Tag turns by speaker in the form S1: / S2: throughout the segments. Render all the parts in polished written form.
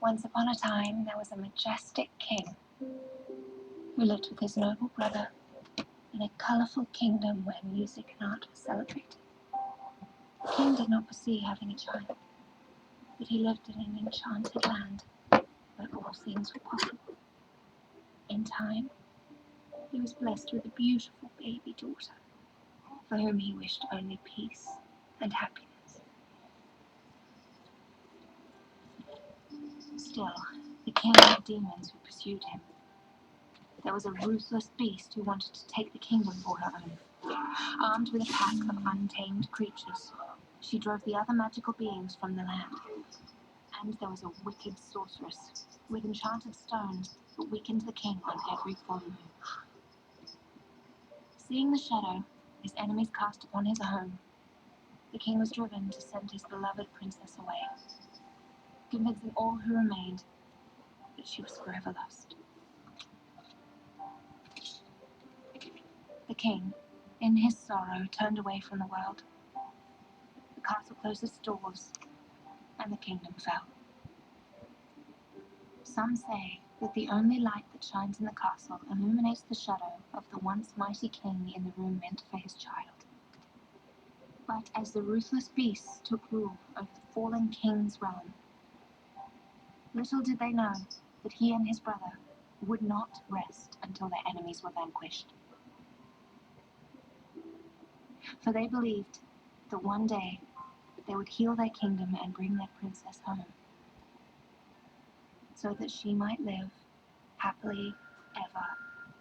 S1: Once upon a time, there was a majestic king who lived with his noble brother in a colorful kingdom where music and art were celebrated. The king did not foresee having a child, but he lived in an enchanted land where all things were possible. In time, he was blessed with a beautiful baby daughter, for whom he wished only peace and happiness. Still, the king had demons who pursued him. There was a ruthless beast who wanted to take the kingdom for her own. Armed with a pack of untamed creatures, she drove the other magical beings from the land. And there was a wicked sorceress with enchanted stones that weakened the king on every full moon. Seeing the shadow his enemies cast upon his home, the king was driven to send his beloved princess away, convincing all who remained that she was forever lost. The king, in his sorrow, turned away from the world. The castle closed its doors, and the kingdom fell. Some say that the only light that shines in the castle illuminates the shadow of the once mighty king in the room meant for his child. But as the ruthless beasts took rule over the fallen king's realm, little did they know that he and his brother would not rest until their enemies were vanquished. For they believed that one day they would heal their kingdom and bring their princess home, so that she might live happily ever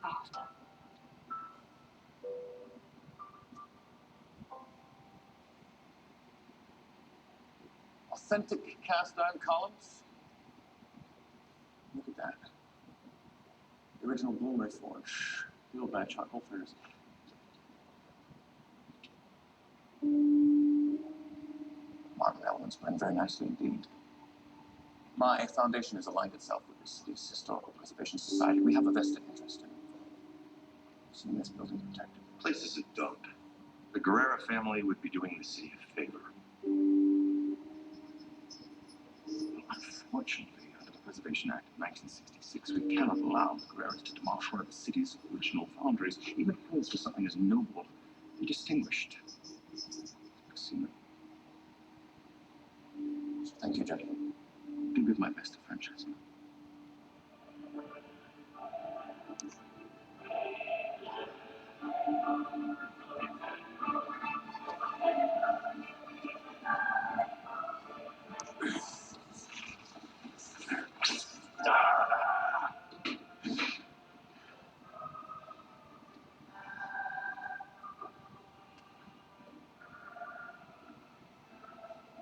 S1: after.
S2: Authentic cast iron columns. Look at that. The original Bloomer forge. The old bad charcoal furnace. Modern elements blend very nicely indeed. My foundation has aligned itself with the city's historical preservation society. We have a vested interest in seeing this building protected.
S3: The place is a dump. The Guerrera family would be doing the city a favor. Unfortunately, under the Preservation Act of 1966, we cannot allow the Guerreras to demolish one of the city's original foundries, even if it is for something as noble and distinguished as a casino.
S2: Thank you, gentlemen.
S3: Do give my best to Francesca.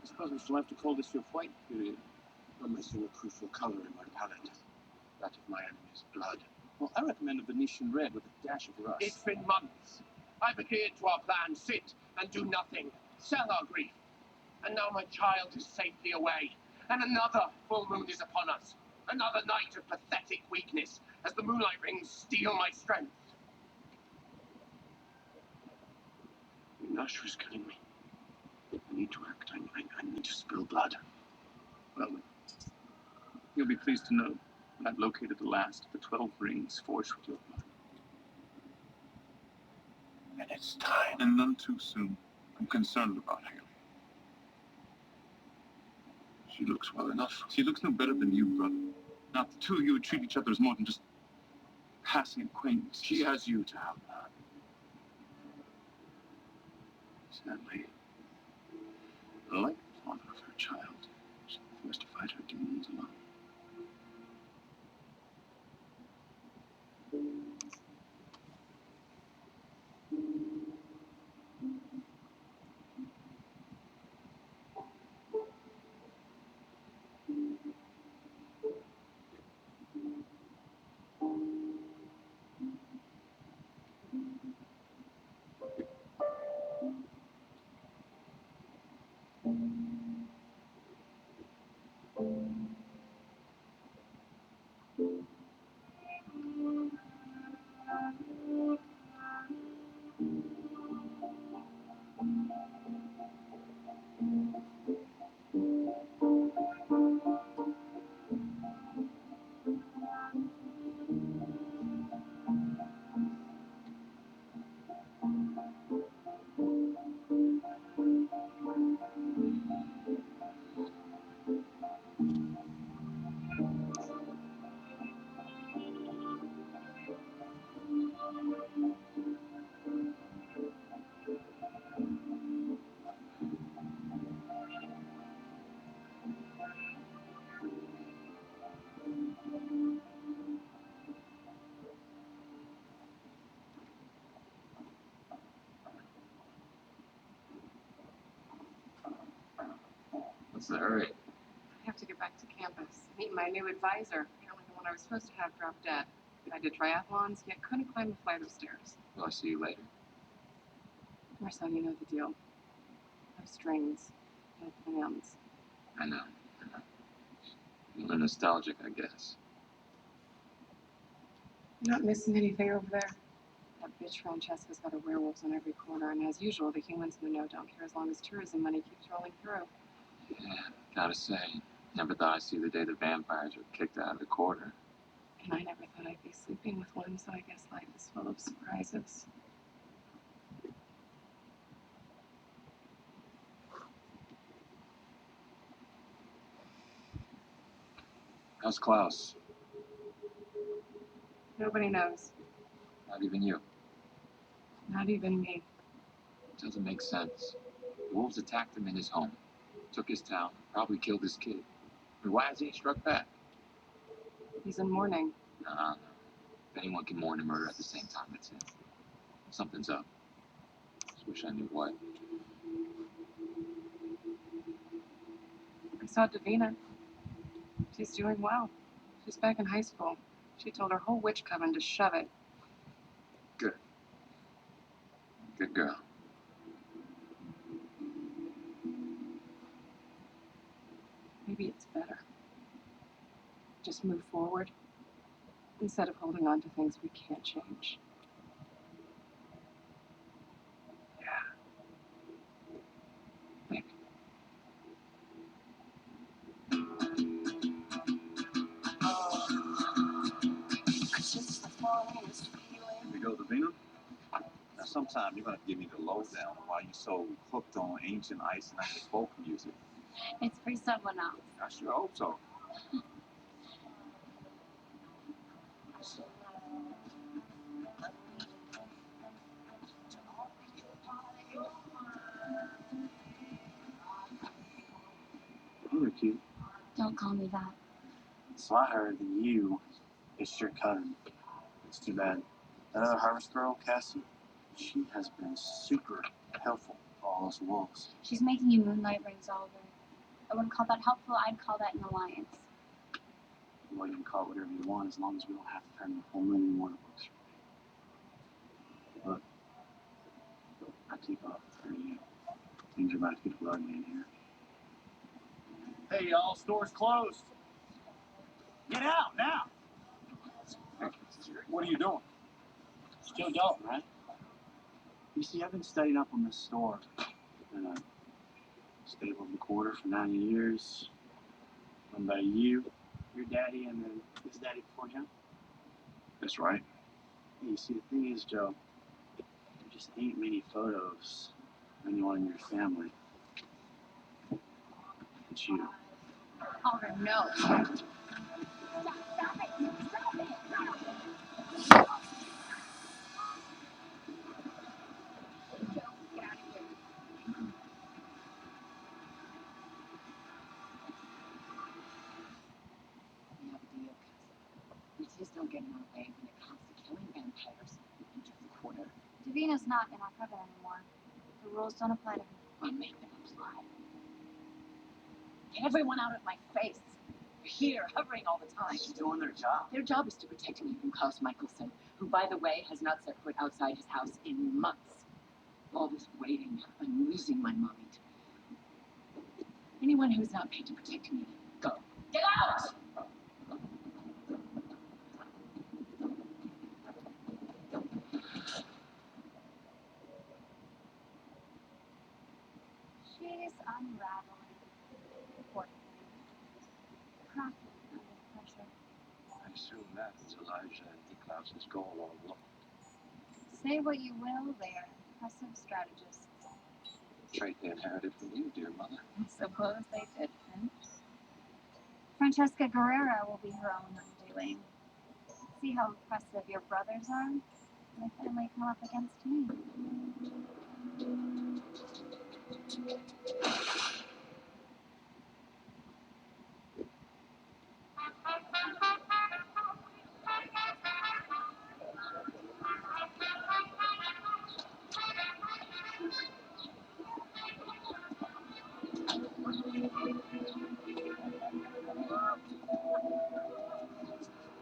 S2: I suppose we shall have to call this your white period. You're missing a crucial color in my palette. That of my enemy's blood. Well, I recommend a Venetian red with a dash of rust.
S4: It's been months. I've adhered to our plan, sit and do nothing, sell our grief. And now my child is safely away, and another full moon is upon us. Another night of pathetic weakness, as the moonlight rings steal my strength.
S3: Nash is killing me. I need to act. I need to spill blood.
S2: Well, you'll be pleased to know that I've located the last of the 12 rings forged with your blood.
S3: And it's time.
S2: And none too soon. I'm concerned about Haley.
S3: She looks well enough.
S2: She looks no better than you, brother. Now, the two of you would treat each other as more than just passing acquaintances.
S3: She has you to help her.
S2: Sadly, like the father of her child, she prefers to fight her demons alone. What's the hurry?
S5: I have to get back to campus. Meet my new advisor. Apparently the one I was supposed to have dropped dead. I did triathlons, yet couldn't climb a flight of stairs.
S2: Will I see you later?
S5: Marcel, you know the deal. No strings, no plans.
S2: I know. A little nostalgic, I guess.
S5: You're not missing anything over there. That bitch Francesca's got her werewolves on every corner, and as usual, the humans in the know don't care as long as tourism money keeps rolling through.
S2: Yeah, gotta say, never thought I'd see the day the vampires were kicked out of the quarter.
S5: And I never thought I'd be sleeping with one, so I guess life is full of surprises.
S2: How's Klaus?
S5: Nobody knows.
S2: Not even you.
S5: Not even me.
S2: Doesn't make sense. The wolves attacked him in his home, took his town, probably killed his kid. I mean, why hasn't he struck back?
S5: He's in mourning.
S2: No. If anyone can mourn and murder at the same time, it's him. Something's up. Just wish I knew what.
S5: I saw Davina. She's doing well. She's back in high school. She told her whole witch coven to shove it.
S2: Good. Good girl.
S5: Maybe it's better. Just move forward instead of holding on to things we can't change.
S2: Yeah. Maybe.
S3: Here we go, Davina. Now, sometime you're gonna give me the lowdown on why you're so hooked on ancient Icelandic folk music.
S1: It's for someone else.
S3: I sure hope so.
S6: You're cute.
S1: Don't call me that.
S6: So I heard that you is your cousin. It's too bad. That other harvest girl, Cassie, she has been super helpful for all us wolves.
S1: She's making you moonlight rings all over. I wouldn't call that helpful. I'd call that an alliance.
S6: Well, you can call it whatever you want as long as we don't have to turn the full moon in one books for me. Look, I keep up for you. Things are about to get bloody in here.
S3: Hey, y'all, store's closed. Get out now. What are you doing?
S6: Still Dalton, right? You see, I've been studying up on this store. Been a stable in the quarter for 90 years. Run by you, your daddy, and then his daddy before him.
S3: That's right.
S6: Hey, you see, the thing is, Joe, there just ain't many photos of anyone in your family. It's you.
S1: Oliver, no.
S7: We have a deal. We just don't get in our way when it comes to killing vampires into the quarter.
S1: Davina's not in our coven anymore. The rules don't apply to her.
S7: We'll make them apply. Get everyone out of my face. You're here, hovering all the time.
S6: She's doing their job.
S7: Their job is to protect me from Klaus Michelson, who, by the way, has not set foot outside his house in months. All this waiting, I'm losing my mind.
S5: Anyone who's not paid to protect me, go. Get out!
S1: She's unraveling. Poor thing. Cracking under pressure.
S3: I assume that's Elijah and Niklaus's goal all along.
S1: Say what you will, they are impressive strategists.
S3: Trait they inherited from you, dear mother.
S1: Suppose they did, Francesca Guerrera will be her own undoing. See how impressive your brothers are? They finally come up against me.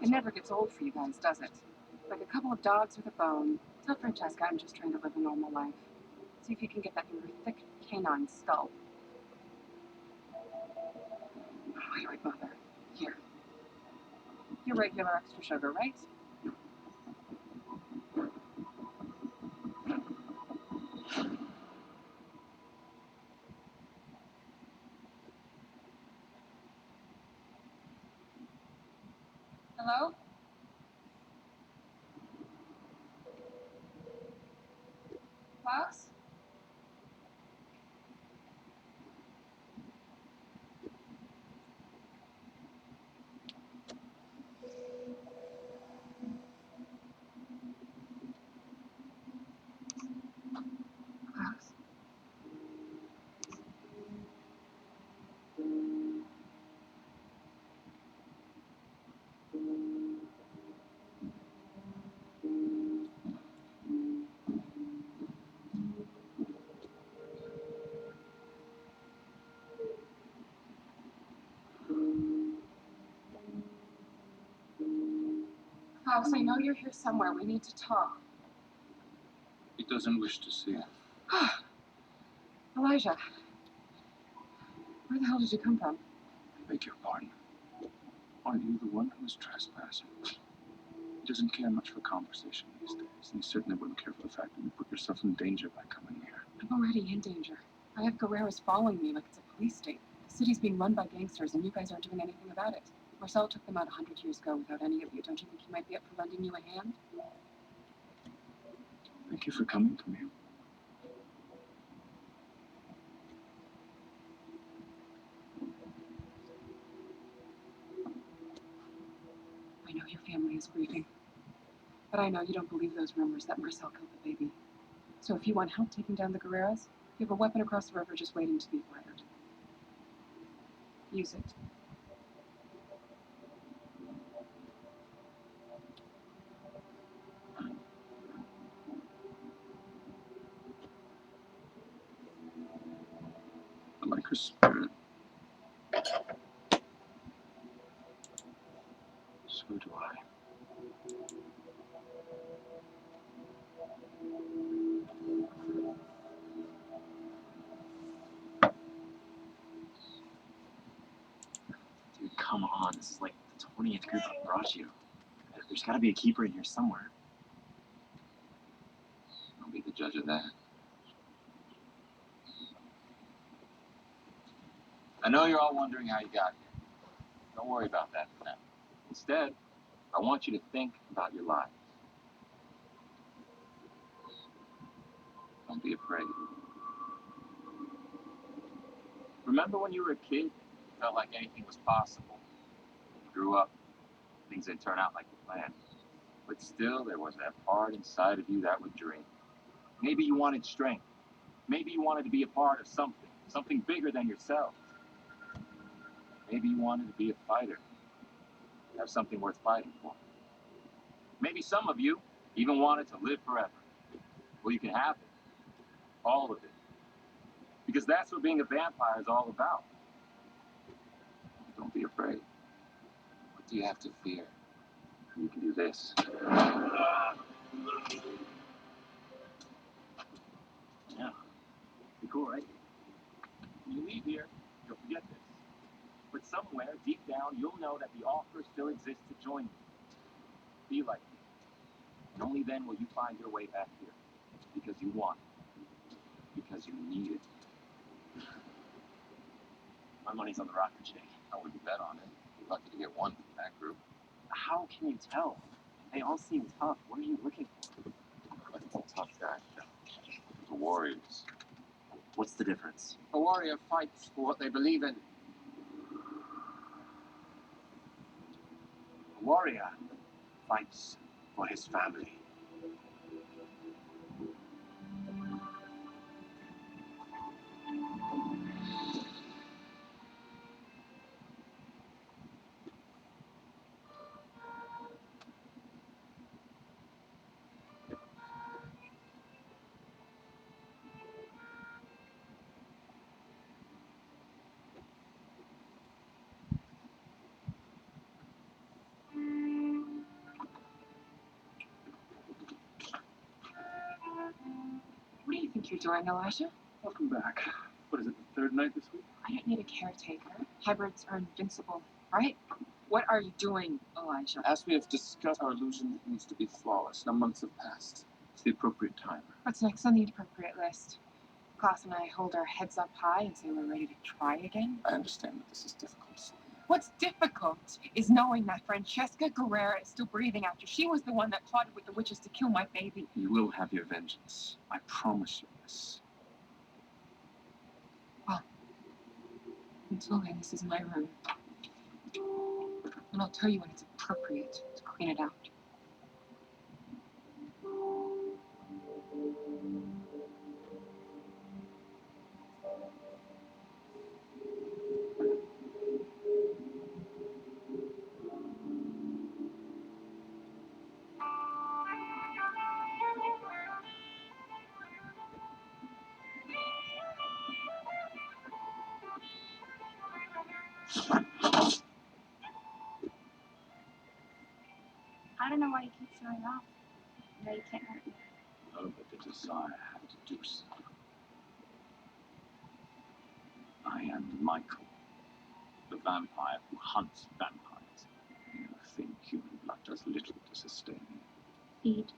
S5: It never gets old for you guys, does it? Like a couple of dogs with a bone. Tell Francesca I'm just trying to live a normal life. See if you can get that in your thick canine skull. Wait, Mother. Here. Your regular extra sugar, right? Hello? Klaus? Klaus? Klaus, I know you're here somewhere. We need to talk.
S3: He doesn't wish to see you.
S5: Elijah. Where the hell did you come from?
S3: I beg your pardon. Aren't you the one who is trespassing? He doesn't care much for conversation these days, and he certainly wouldn't care for the fact that you put yourself in danger by coming here.
S5: I'm already in danger. I have Guerreras following me like it's a police state. The city's being run by gangsters, and you guys aren't doing anything about it. Marcel took them out 100 years ago without any of you. Don't you think he might be up for lending you a hand?
S3: Thank you for coming to me.
S5: I know your family is grieving. But I know you don't believe those rumors that Marcel killed the baby. So if you want help taking down the Guerreras, you have a weapon across the river just waiting to be fired. Use it.
S3: I like her spirit. So do I.
S6: Dude, come on. This is like the 20th group I brought you. There's got to be a keeper in here somewhere.
S2: I'll be the judge of that. I know you're all wondering how you got here. Don't worry about that for now. Instead, I want you to think about your lives. Don't be afraid. Remember when you were a kid, you felt like anything was possible? You grew up, things didn't turn out like you planned. But still, there was that part inside of you that would dream. Maybe you wanted strength. Maybe you wanted to be a part of something bigger than yourself. Maybe you wanted to be a fighter, have something worth fighting for. Maybe some of you even wanted to live forever. Well, you can have it. All of it. Because that's what being a vampire is all about. Don't be afraid. What do you have to fear? You can do this.
S6: Yeah. Pretty cool, right?
S2: When you leave here,
S3: you'll forget this. But somewhere, deep down, you'll know that the offer still exists to join me. Be like me. And only then will you find your way back here. Because you want it. Because you need it. My money's on the rocket, Jake.
S2: I wouldn't bet on it. You're lucky to get one from that group.
S3: How can you tell? They all seem tough. What are you looking for?
S2: But it's a tough guy. The Warriors.
S3: What's the difference?
S4: A warrior fights for what they believe in.
S3: A warrior fights for his family.
S5: What do you think you're doing, Elijah?
S3: Welcome back. What is it, the third night this week?
S5: I don't need a caretaker. Hybrids are invincible, right? What are you doing, Elijah?
S2: As we have discussed, our illusion needs to be flawless. Now months have passed.
S3: It's the appropriate time.
S5: What's next on the appropriate list? Klaus and I hold our heads up high and say we're ready to try again.
S2: I understand that this is difficult for you.
S5: What's difficult is knowing that Francesca Guerrera is still breathing after she was the one that plotted with the witches to kill my baby.
S3: You will have your vengeance. I promise you this.
S5: Until then, this is my room. And I'll tell you when it's appropriate to clean it out.
S1: I don't know why you keep showing off. You know you can't hurt me.
S3: Oh, but the desire I have to do so. I am Michael, the vampire who hunts vampires. You think human blood does little to sustain me.
S1: Feed.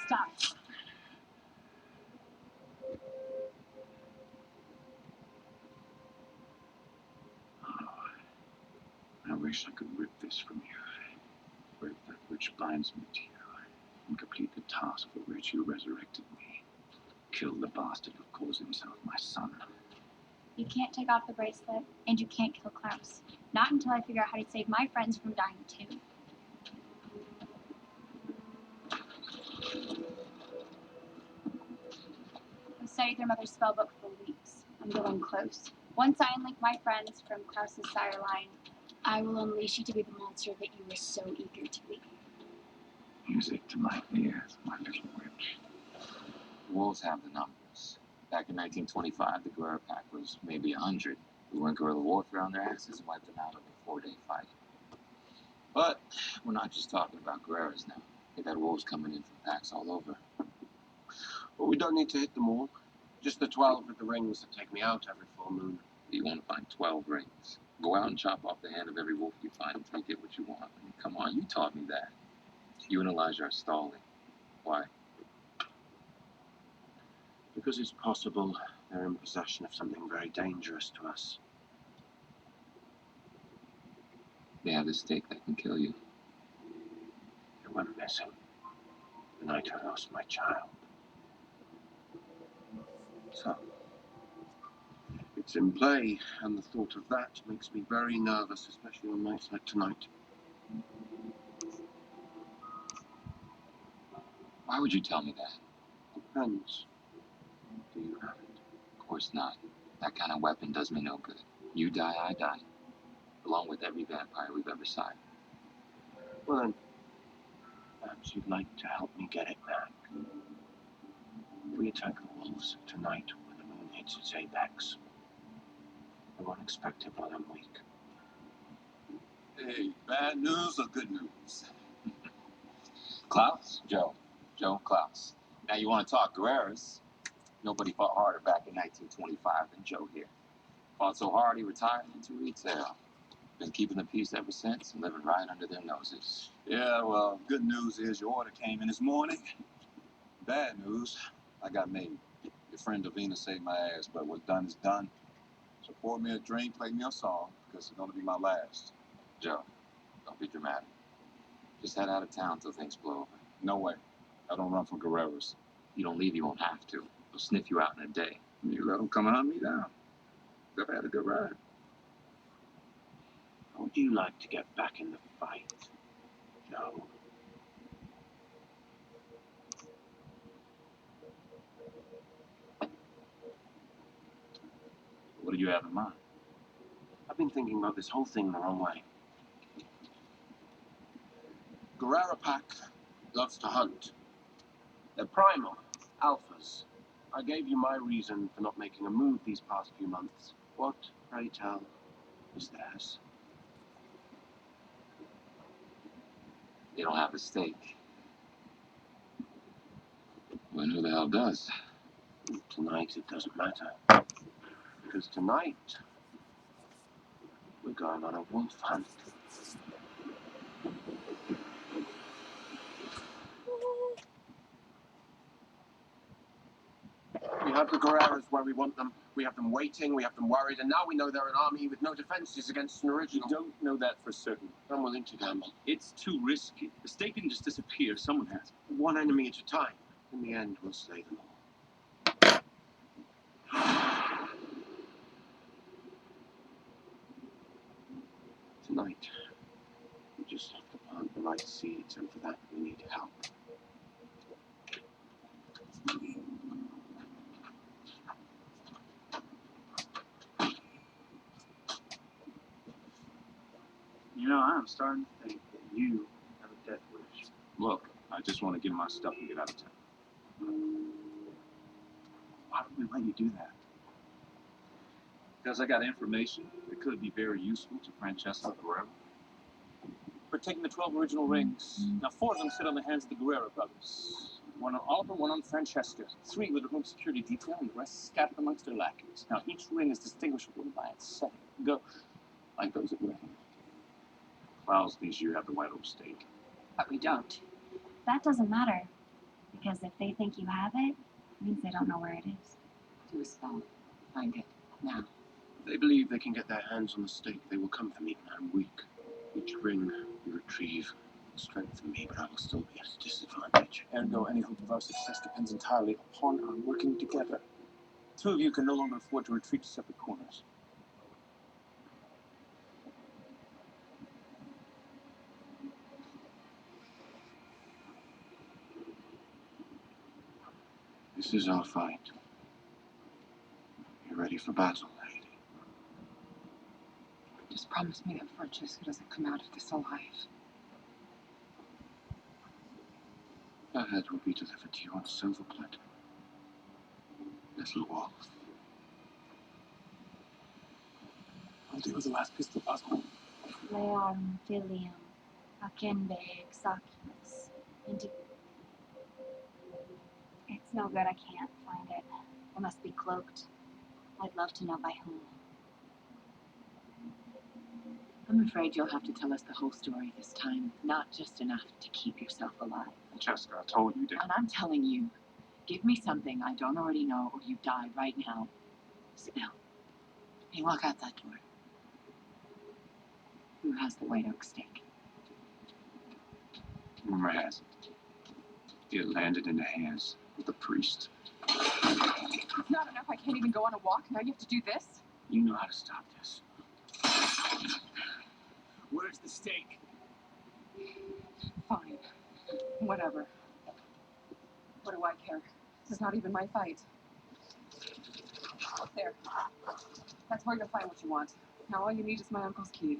S1: Stop.
S3: I wish I could rip this from you. Rip that which binds me to you. And complete the task for which you resurrected me. Kill the bastard who calls himself my son.
S1: You can't take off the bracelet, and you can't kill Klaus. Not until I figure out how to save my friends from dying too. I've studied their mother's spellbook for weeks. I'm getting close. Once I unlink my friends from Klaus's sire line, I will unleash you to be the monster that you were so eager to be.
S3: Music to my ears, my little witch.
S2: The Wolves have the numbers. Back in 1925, the Guerrero Pack was maybe 100. We went guerrilla warfare on their asses and wiped them out in a 4-day fight. But we're not just talking about Guerreros now. They've had wolves coming in from packs all over.
S4: But we don't need to hit them all. Just the 12 with the rings that take me out every full moon.
S2: You want to find 12 rings. Go out and chop off the hand of every wolf you find until you get what you want. I mean, come on, you taught me that. You and Elijah are stalling. Why?
S4: Because it's possible they're in possession of something very dangerous to us.
S2: They have this stake that can kill you.
S4: It went missing the night I lost my child. So, it's in play, and the thought of that makes me very nervous, especially on nights like tonight.
S2: Why would you tell me that?
S4: Depends. Do you have it?
S2: Of course not. That kind of weapon does me no good. You die, I die. Along with every vampire we've ever signed.
S4: Well then, perhaps you'd like to help me get it back. We attack the wolves tonight when the moon hits its apex. I won't expect it while I'm weak.
S2: Hey, bad news or good news? Klaus? Joe Klaus. Now you want to talk Guerreras? Nobody fought harder back in 1925 than Joe here. Fought so hard he retired into retail. Been keeping the peace ever since and living right under their noses.
S8: Yeah, well, good news is your order came in this morning. Bad news, I got made. Your friend Davina saved my ass, but what's done is done. So pour me a drink, play me a song, because it's going to be my last.
S2: Joe, don't be dramatic. Just head out of town till things blow over.
S8: No way. I don't run from Guerreros.
S2: You don't leave, you won't have to. They'll sniff you out in a day.
S8: You let them come and hunt me down. I've had a good ride.
S4: How would you like to get back in the fight, Joe?
S8: What do you have in mind?
S4: I've been thinking about this whole thing the wrong way. Guerrero pack loves to hunt. They're primal, alphas. I gave you my reason for not making a move these past few months. What, pray tell, is theirs?
S2: They don't have a stake. Well, who the hell does?
S4: Tonight it doesn't matter. Because tonight, we're going on a wolf hunt. We have the Guerreros where we want them. We have them waiting, we have them worried, and now we know they're an army with no defenses against an original.
S6: You don't know that for certain.
S4: I'm willing to gamble.
S6: It's too risky. The stake didn't just disappear. Someone has.
S4: One enemy at a time. In the end, we'll slay them all. Tonight, we just have to plant the right seeds, and for that we need help.
S6: You know, I'm starting to think that you have a death wish.
S8: Look, I just want to get my stuff and get out of town.
S6: Why would we let you do that?
S8: Because I got information that could be very useful to Francesca Guerrero.
S9: We're taking the 12 original rings. Now 4 of them sit on the hands of the Guerrero brothers. 1 on Oliver, 1 on Francesca. 3 with a room security detail, and the rest scattered amongst their lackeys. Now each ring is distinguishable by its setting. Go, like those at wedding.
S8: Klaus thinks you have the White Oak stake.
S7: But we don't.
S1: That doesn't matter. Because if they think you have it, it means they don't know where it is.
S7: Do a spell. Find it. Now.
S4: If they believe they can get their hands on the stake, they will come for me when I'm weak. Each ring you retrieve will strengthen me, but I will still be at a disadvantage.
S9: Ergo, any hope of our success depends entirely upon our working together. 2 of you can no longer afford to retreat to separate corners.
S4: This is our fight. You ready for battle, lady?
S5: Just promise me that Francesca doesn't come out of this alive.
S4: Her head will be delivered to you on a silver platter. Little wolf.
S9: I'll deal with the last piece of the puzzle.
S1: Leon, Filium, Akembe, Exoculus, It's no good, I can't find it. It must be cloaked. I'd love to know by whom.
S7: I'm afraid you'll have to tell us the whole story this time, not just enough to keep yourself alive.
S8: Francesca, I told you,
S7: And I'm telling you, give me something I don't already know, or you die right now. Spill. Hey, walk out that door. Who has the White Oak stake?
S8: rumor has it landed in the hands of the priest.
S5: It's not enough. I can't even go on a walk. Now you have to do this?
S4: You know how to stop this.
S9: Where's the stake?
S5: Fine. Whatever. What do I care? This is not even my fight. There. That's where you'll find what you want. Now all you need is my uncle's key.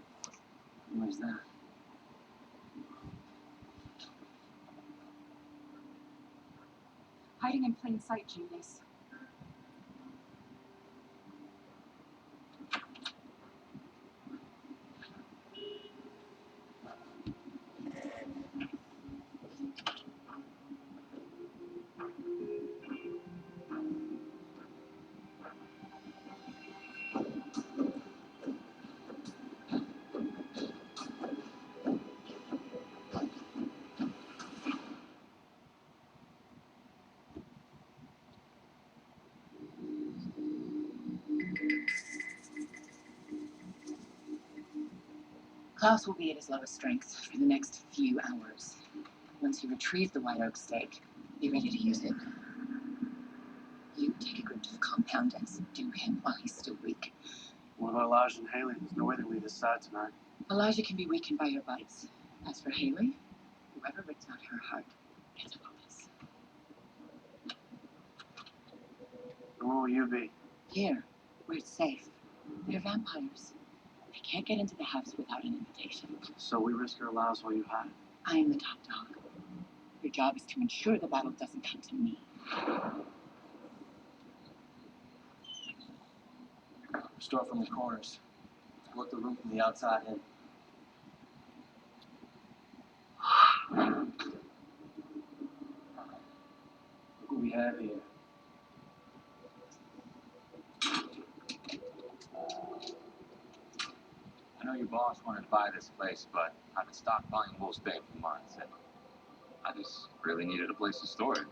S4: Where's that?
S5: Hiding in plain sight, genius.
S7: Klaus will be at his lowest strength for the next few hours. Once you retrieve the White Oak stake, be ready to use it. You take a group to the compound and subdue him while he's still weak.
S6: What about Elijah and Haley? There's no way they leave this side tonight.
S7: Elijah can be weakened by your bites. As for Haley, whoever rips out her heart gets a bonus.
S6: Where will you be?
S7: Here, where it's safe. They're vampires. They can't get into the house without an invitation.
S6: So we risk our lives while you hide.
S7: I am the top dog. Your job is to ensure the battle doesn't come to me.
S2: Start from the corners. Work the room from the outside in. Look what we have here. I know your boss wanted to buy this place, but I've been stockpiling Wolf's Bane for months, and I just really needed a place to store it.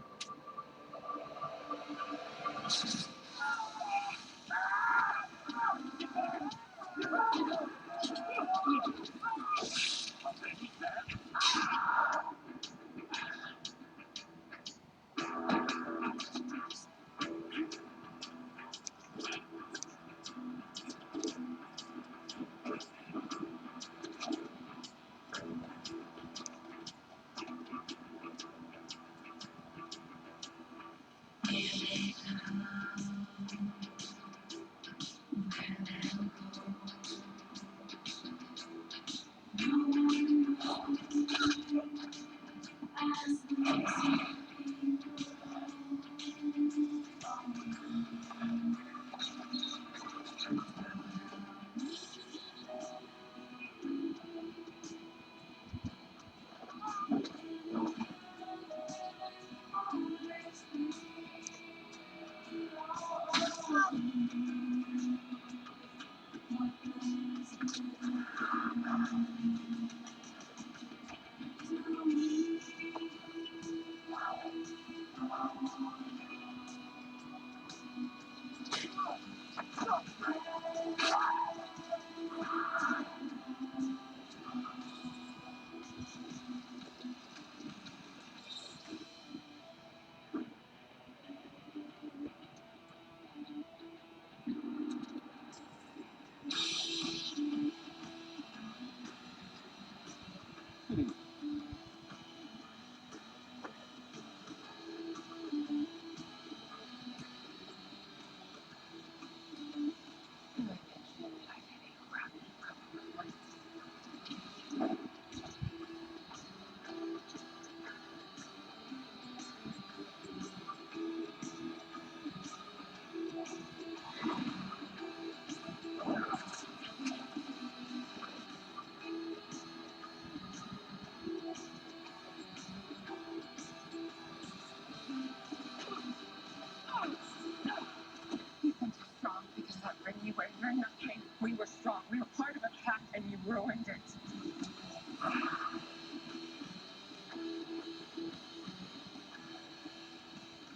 S10: You think you're strong because that ring you wear, you're nothing. We were strong. We were part of a pack and you ruined it.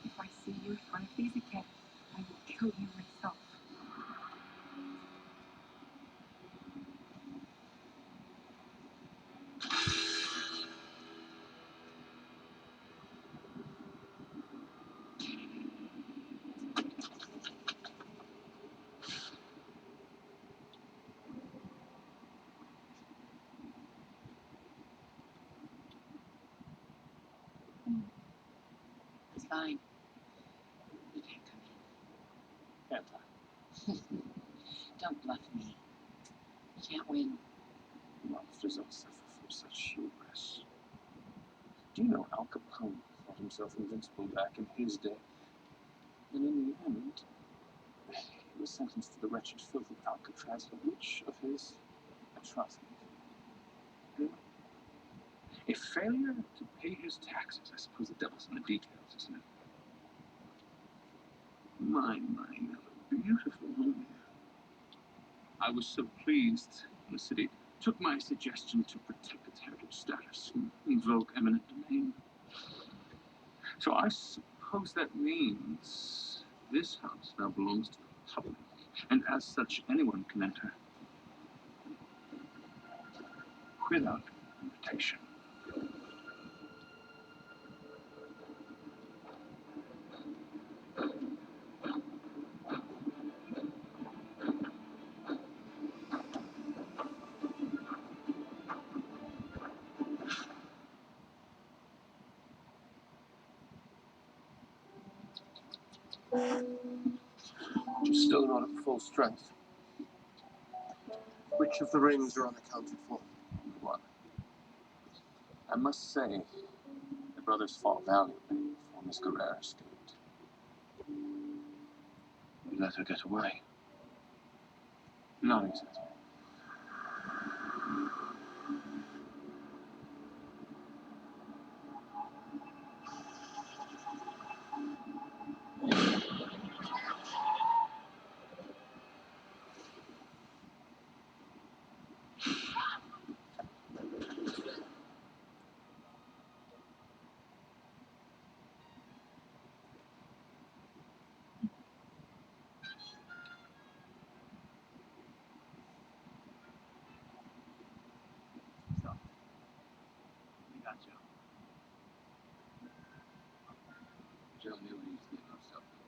S5: If I see you in front of these again, I will kill you myself.
S7: It's fine. You can't come
S9: Can't I?
S7: in. Don't bluff me. You can't win.
S9: Monsters don't suffer from such hubris. Do you know Al Capone thought himself invincible back in his day? And in the end, he was sentenced to the wretched filth of Alcatraz for which of his atrocities? Anyway, a failure to pay his taxes. I suppose the devil's in the details, isn't it? My, beautiful home here. I was so pleased when the city took my suggestion to protect its heritage status and invoke eminent domain. So I suppose that means this house now belongs to the public, and as such, anyone can enter.
S6: without invitation.
S4: You're still not at full strength. Which of the rings are unaccounted for?
S2: What? I must say, the brothers fought valiantly before Miss Guerrero escaped.
S6: You let her get away.
S2: Not exactly.
S6: So, we got Joe.
S2: Joe knew he was getting himself into.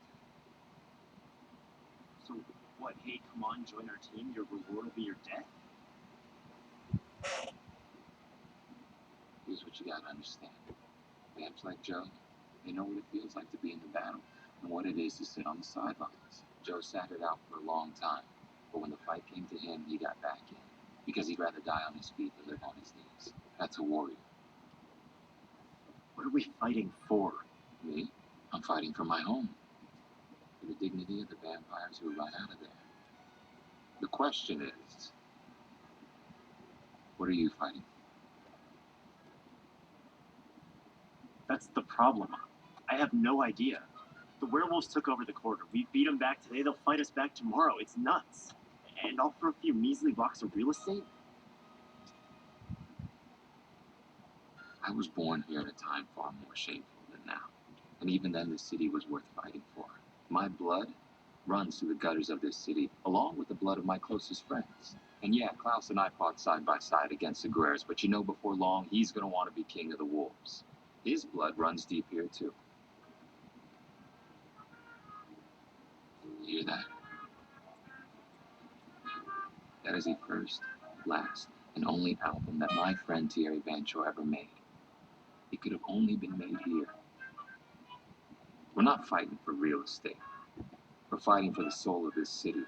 S6: So, what, hey, come on, join our team, your reward will be your death?
S2: Here's what you gotta understand. Vamps like Joe, they know what it feels like to be in the battle and what it is to sit on the sidelines. Joe sat it out for a long time, but when the fight came to him, he got back in because he'd rather die on his feet than live on his knees. That's a warrior.
S6: What are we fighting for?
S2: Me? I'm fighting for my home. For the dignity of the vampires who run out of there. The question is, what are you fighting for?
S6: That's the problem. I have no idea. The werewolves took over the corridor. We beat them back today, they'll fight us back tomorrow. It's nuts. And all for a few measly blocks of real estate?
S2: I was born here at a time far more shameful than now. And even then, the city was worth fighting for. My blood runs through the gutters of this city, along with the blood of my closest friends. And yeah, Klaus and I fought side by side against the Guerreros, but you know before long, he's gonna want to be king of the wolves. His blood runs deep here, too. You hear that? That is the first, last, and only album that my friend Thierry Bancho ever made. It could have only been made here. We're not fighting for real estate. We're fighting for the soul of this city.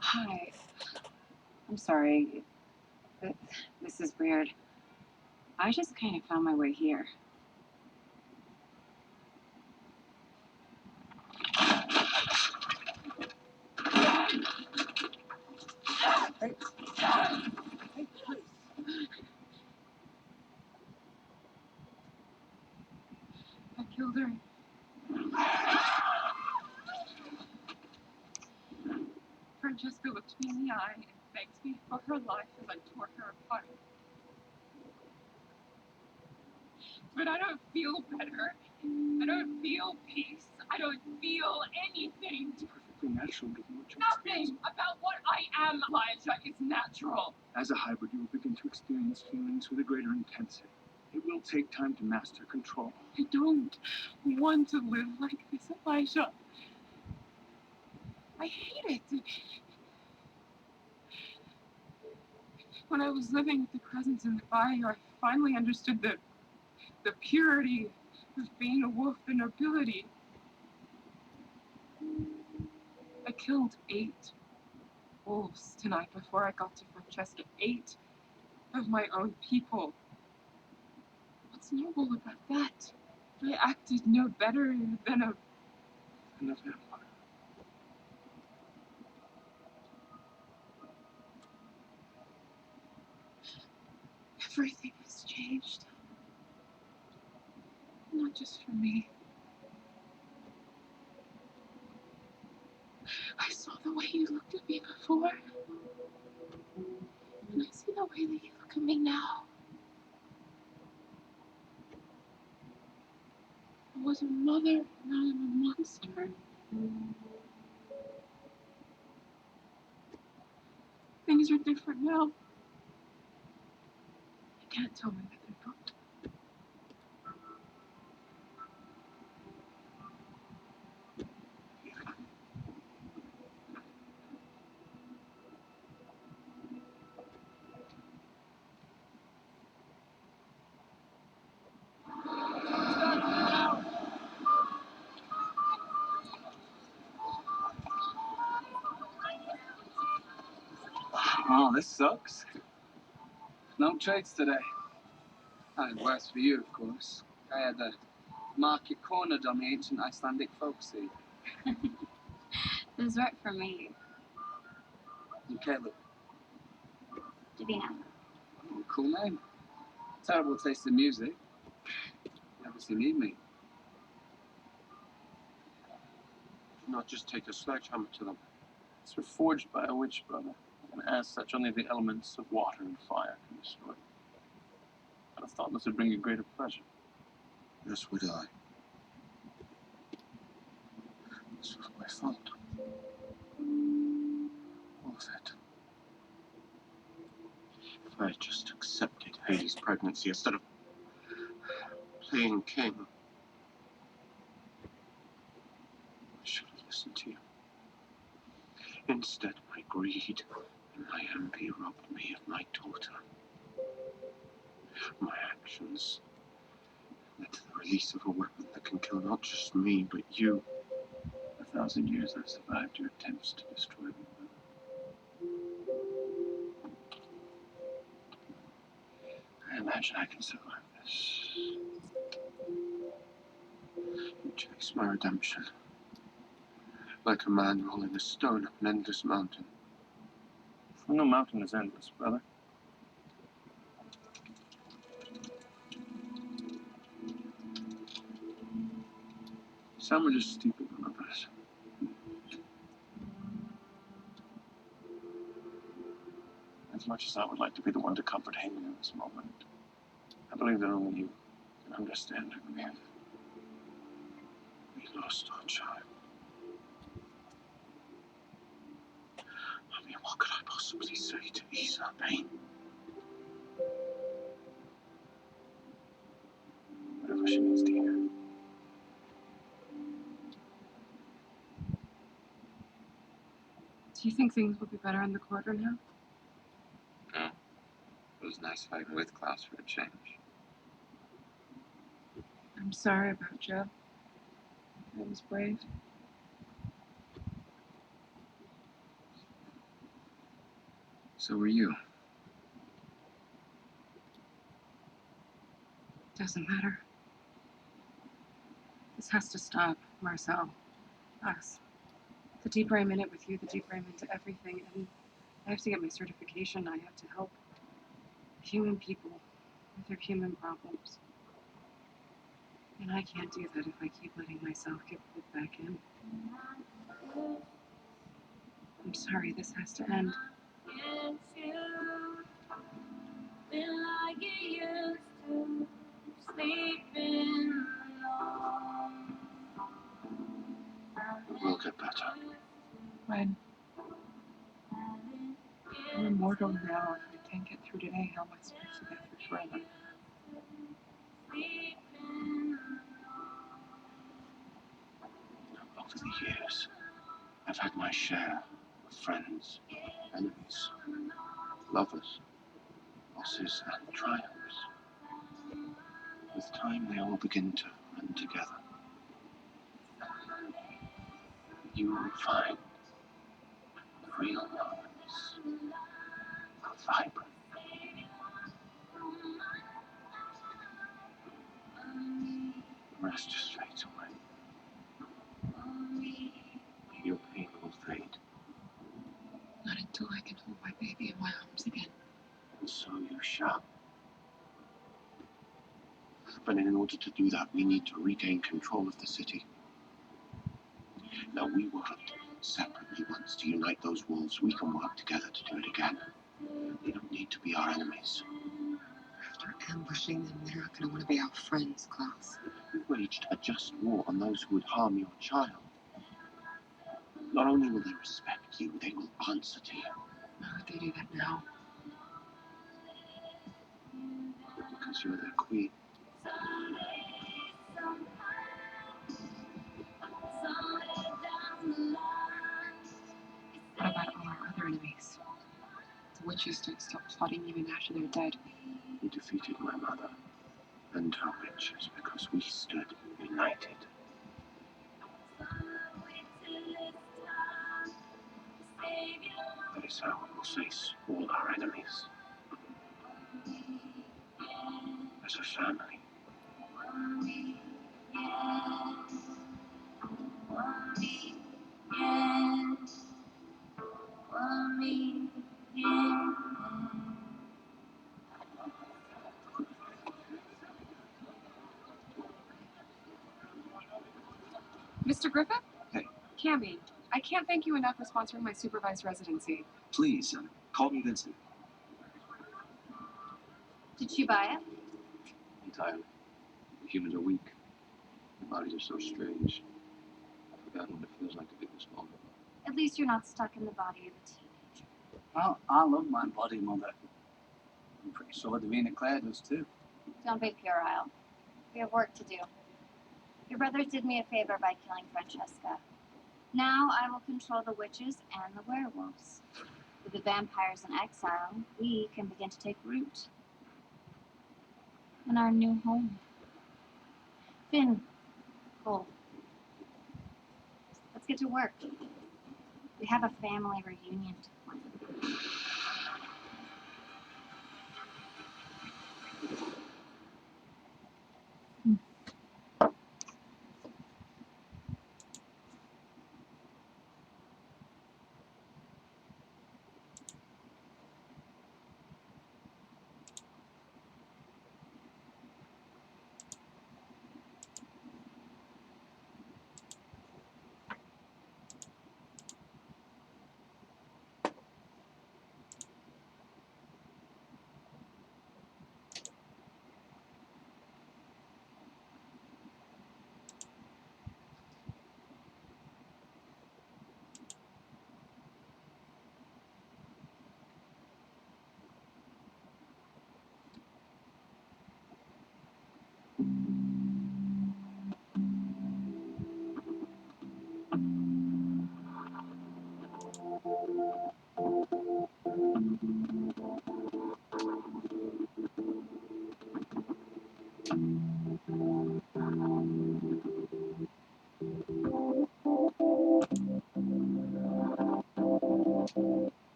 S5: Hi. I'm sorry. This is weird. I just kind of found my way here. I killed her. Francesca looked me in the eye and begged me for her life as I tore her apart. But I don't feel better. I don't feel peace. I don't feel anything.
S6: It's perfectly natural given what you're
S5: Nothing about what I am, Elijah, is natural.
S6: As a hybrid, you will begin to experience feelings with a greater intensity. It will take time to master control.
S5: I don't want to live like this, Elijah. I hate it. When I was living with the presence in the bayou, I finally understood the purity of being a wolf, the nobility. I killed 8 wolves tonight before I got to Francesca. 8 of my own people. What's noble about that? I acted no better than a
S6: vampire.
S5: Everything has changed. Not just for me. I saw the way you looked at me before. And I see the way that you look at me now. I was a mother, now I'm a monster. things are different now. You can't tell me that they're not.
S6: Oh, this sucks. No trades today. And worse for you, of course. I had the market cornered on the ancient Icelandic folk scene.
S1: Those work for me.
S6: And Caleb.
S1: Davina.
S6: Oh, cool name. Terrible taste in music. You obviously need me.
S9: Not just take a sledgehammer to them. It's forged by a witch, brother. And as such, only the elements of water and fire can destroy it. I'd have thought this would bring you greater pleasure.
S8: Yes, would I. This was my fault. All of it.
S4: If I had just accepted Haley's pregnancy instead of playing king, I should have listened to you. Instead, my greed and my envy robbed me of my daughter. My actions led to the release of a weapon that can kill not just me, but you.
S9: 1,000 years I've survived your attempts to destroy me. I imagine I can survive this.
S4: You chase my redemption, like a man rolling a stone up an endless mountain.
S9: No mountain is endless, brother. Some are just stupid than others. As much as I would like to be the one to comfort Haley in this moment, I believe that only you can understand her grief.
S4: We lost our child. I mean, what could I possibly say to ease her pain?
S9: Whatever she needs to hear.
S5: Do you think things will be better in the quarter now?
S4: No. It was nice fighting with Klaus for a change.
S5: I'm sorry about Joe. It was brave.
S4: So were you.
S5: Doesn't matter. This has to stop, Marcel. Us. The deeper I'm in it with you, the deeper I'm into everything. And I have to get my certification. I have to help human people with their human problems. And I can't do that if I keep letting myself get pulled back in. I'm sorry, this has to end.
S4: We'll get better.
S5: When I'm immortal now, if I can't get through today, how am I supposed to get through forever?
S4: Over the years, I've had my share of friends, enemies, lovers, losses, and triumphs. With time, they all begin to run together. You will find the real moments are vibrant. The rest just fades away. Your pain will fade,
S5: Not until I can hold my baby in my arms again.
S4: and so you shall. But in order to do that, we need to regain control of the city. Now, we worked separately once to unite those wolves. We can work together to do it again. They don't need to be our enemies.
S7: After ambushing them, they're not going to want to be our friends, Klaus.
S4: We waged a just war on those who would harm your child. Not only will they respect you, they will answer to you.
S5: Why would they do that now?
S6: Because you're their queen.
S5: What about all our other enemies? The witches don't stop plotting even after they're dead.
S6: You defeated my mother and her witches because we stood united. That is how we will face all our enemies. As a family.
S5: Mr. Griffith?
S6: Hey.
S5: Cammy, I can't thank you enough for sponsoring my supervised residency.
S6: Please, call me Vincent.
S1: Did she buy it?
S6: Entirely. Humans are weak. Their bodies are so strange. I've forgotten what it feels like to be this vulnerable.
S1: At least you're not stuck in the body of a teenager.
S6: Well, I love my body, Mother. I'm pretty sure Davina Claire does too.
S1: Don't be puerile. We have work to do. Your brothers did me a favor by killing Francesca. Now I will control the witches and the werewolves. With the vampires in exile, we can begin to take root in our new home. Finn, Cole, let's get to work. We have a family reunion to